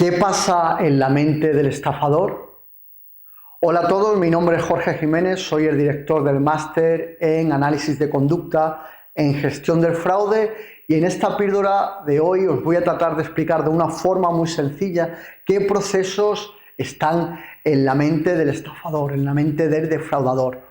¿Qué pasa en la mente del estafador? Hola a todos, mi nombre es Jorge Jiménez, soy el director del máster en análisis de conducta en gestión del fraude y en esta píldora de hoy os voy a tratar de explicar de una forma muy sencilla qué procesos están en la mente del estafador, en la mente del defraudador.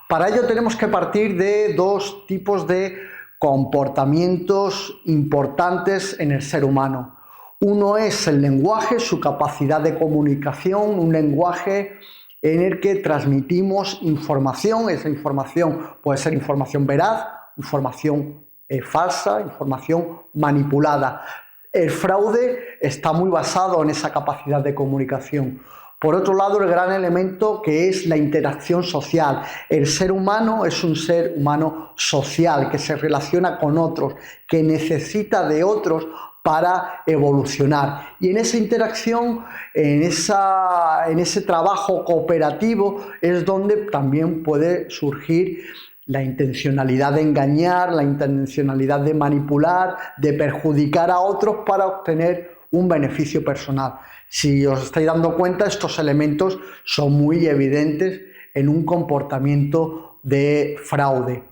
Para ello tenemos que partir de dos tipos de comportamientos importantes en el ser humano. Uno es el lenguaje, su capacidad de comunicación, un lenguaje en el que transmitimos información. Esa información puede ser información veraz, información falsa, información manipulada. El fraude está muy basado en esa capacidad de comunicación. Por otro lado, el gran elemento que es la interacción social. El ser humano es un ser humano social, que se relaciona con otros, que necesita de otros para evolucionar. Y en esa interacción, en ese trabajo cooperativo, es donde también puede surgir la intencionalidad de engañar, la intencionalidad de manipular, de perjudicar a otros para obtener un beneficio personal. Si os estáis dando cuenta, estos elementos son muy evidentes en un comportamiento de fraude.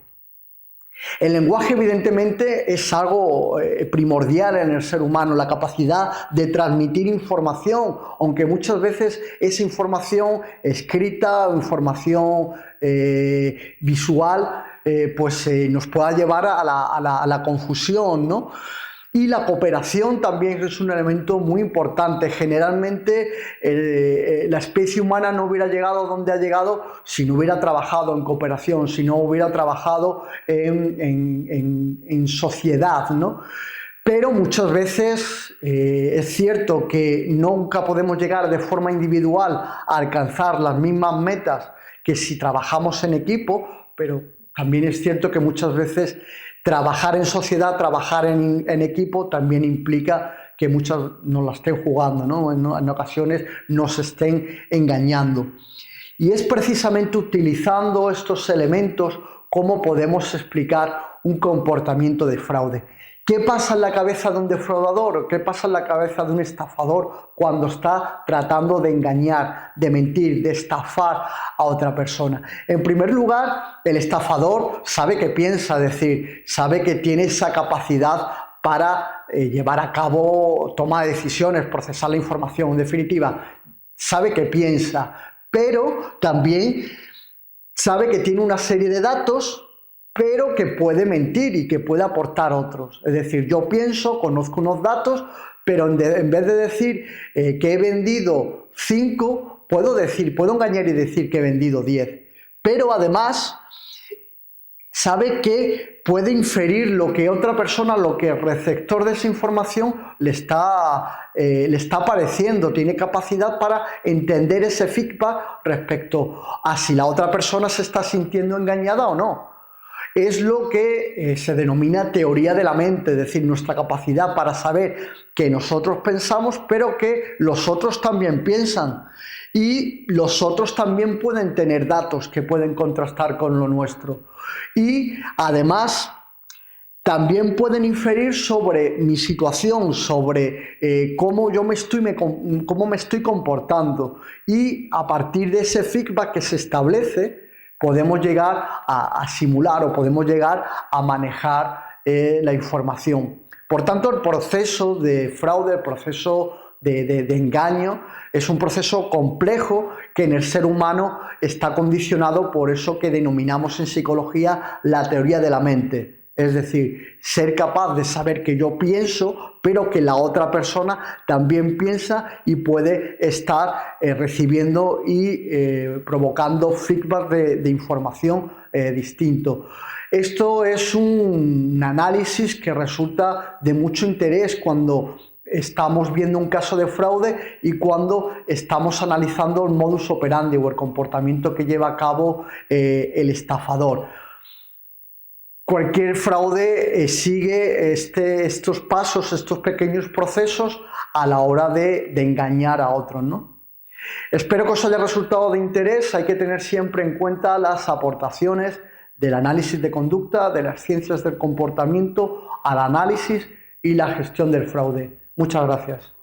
El lenguaje, evidentemente, es algo primordial en el ser humano, la capacidad de transmitir información, aunque muchas veces esa información escrita, información visual, nos pueda llevar a la confusión, ¿no? Y la cooperación también es un elemento muy importante. Generalmente la especie humana no hubiera llegado donde ha llegado si no hubiera trabajado en cooperación, si no hubiera trabajado en sociedad, ¿no? Pero muchas veces es cierto que nunca podemos llegar de forma individual a alcanzar las mismas metas que si trabajamos en equipo, pero también es cierto que muchas veces trabajar en sociedad, trabajar en equipo también implica que muchas nos la estén jugando, ¿no? En ocasiones nos estén engañando. Y es precisamente utilizando estos elementos cómo podemos explicar un comportamiento de fraude. ¿Qué pasa en la cabeza de un defraudador? ¿Qué pasa en la cabeza de un estafador cuando está tratando de engañar, de mentir, de estafar a otra persona? En primer lugar, el estafador sabe que piensa, es decir, sabe que tiene esa capacidad para llevar a cabo toma de decisiones, procesar la información, en definitiva, sabe que piensa, pero también sabe que tiene una serie de datos, pero que puede mentir y que puede aportar otros. Es decir, yo pienso, conozco unos datos, pero en vez de decir que he vendido 5, puedo engañar y decir que he vendido 10. Pero además sabe que puede inferir lo que otra persona, lo que el receptor de esa información le está pareciendo, tiene capacidad para entender ese feedback respecto a si la otra persona se está sintiendo engañada o no. Es lo que se denomina teoría de la mente, es decir, nuestra capacidad para saber que nosotros pensamos, pero que los otros también piensan. Y los otros también pueden tener datos que pueden contrastar con lo nuestro. Y además también pueden inferir sobre mi situación, sobre cómo me estoy comportando. Y a partir de ese feedback que se establece, podemos llegar a simular o podemos llegar a manejar la información. Por tanto, el proceso de fraude, el proceso de engaño, es un proceso complejo que en el ser humano está condicionado por eso que denominamos en psicología la teoría de la mente. Es decir, ser capaz de saber que yo pienso, pero que la otra persona también piensa y puede estar recibiendo y provocando feedback de información distinto. Esto es un análisis que resulta de mucho interés cuando estamos viendo un caso de fraude y cuando estamos analizando el modus operandi o el comportamiento que lleva a cabo el estafador. Cualquier fraude sigue estos pasos, estos pequeños procesos a la hora de engañar a otros, ¿no? Espero que os haya resultado de interés. Hay que tener siempre en cuenta las aportaciones del análisis de conducta, de las ciencias del comportamiento, al análisis y la gestión del fraude. Muchas gracias.